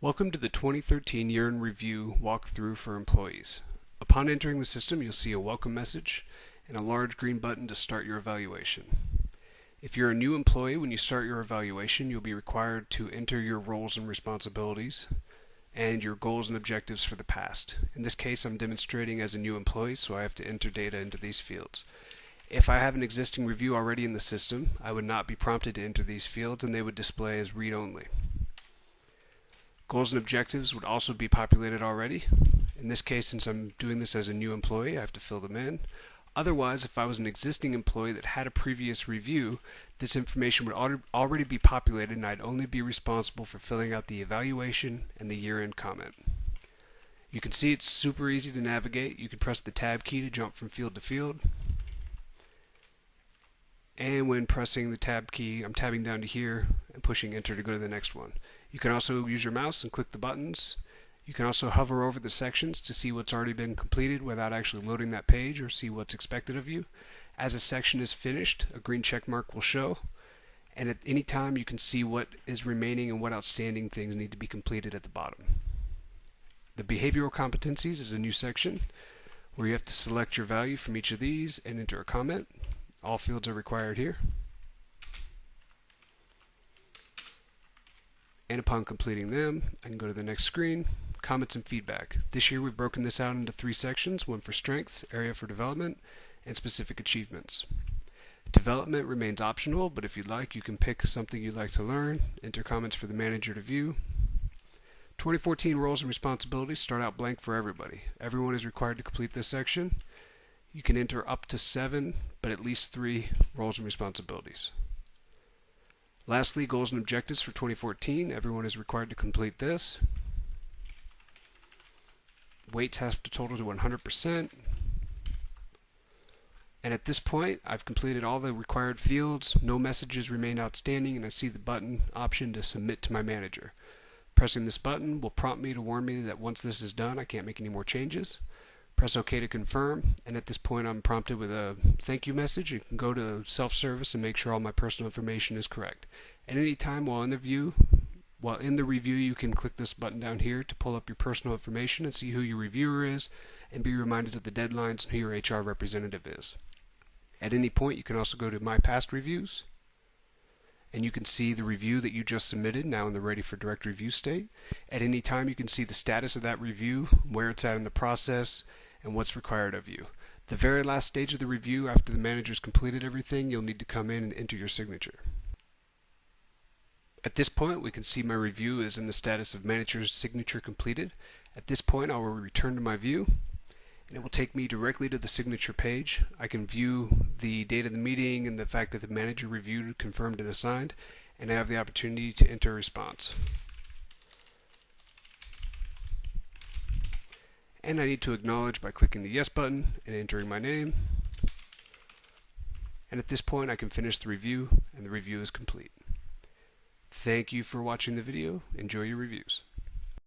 Welcome to the 2013 Year in Review walkthrough for employees. Upon entering the system, you'll see a welcome message and a large green button to start your evaluation. If you're a new employee, when you start your evaluation, you'll be required to enter your roles and responsibilities and your goals and objectives for the past. In this case, I'm demonstrating as a new employee, so I have to enter data into these fields. If I have an existing review already in the system, I would not be prompted to enter these fields and they would display as read-only. Goals and objectives would also be populated already. In this case, since I'm doing this as a new employee, I have to fill them in. Otherwise, if I was an existing employee that had a previous review, this information would already be populated and I'd only be responsible for filling out the evaluation and the year-end comment. You can see it's super easy to navigate. You can press the tab key to jump from field to field. And when pressing the tab key, I'm tabbing down to here and pushing enter to go to the next one. You can also use your mouse and click the buttons. You can also hover over the sections to see what's already been completed without actually loading that page or see what's expected of you. As a section is finished, a green check mark will show, and at any time you can see what is remaining and what outstanding things need to be completed at the bottom. The behavioral competencies is a new section where you have to select your value from each of these and enter a comment. All fields are required here. And upon completing them, I can go to the next screen, comments and feedback. This year we've broken this out into 3 sections, one for strengths, area for development, and specific achievements. Development remains optional, but if you'd like, you can pick something you'd like to learn, enter comments for the manager to view. 2014 roles and responsibilities start out blank for everybody. Everyone is required to complete this section. You can enter up to 7, but at least 3 roles and responsibilities. Lastly, goals and objectives for 2014. Everyone is required to complete this. Weights have to total to 100%. And at this point, I've completed all the required fields. No messages remain outstanding, and I see the button option to submit to my manager. Pressing this button will prompt me to warn me that once this is done, I can't make any more changes. Press OK to confirm, and at this point I'm prompted with a thank you message. You can go to SelfService and make sure all my personal information is correct. At any time while in the review, you can click this button down here to pull up your personal information and see who your reviewer is and be reminded of the deadlines and who your HR representative is. At any point, you can also go to My Past Reviews, and you can see the review that you just submitted now in the ready for direct review state. At any time, you can see the status of that review, where it's at in the process, and what's required of you. The very last stage of the review, after the manager's completed everything, you'll need to come in and enter your signature. At this point, we can see my review is in the status of manager's signature completed. At this point, I will return to my view, and it will take me directly to the signature page. I can view the date of the meeting and the fact that the manager reviewed, confirmed, and assigned, and I have the opportunity to enter a response. And I need to acknowledge by clicking the yes button and entering my name. And at this point, I can finish the review, and the review is complete. Thank you for watching the video. Enjoy your reviews.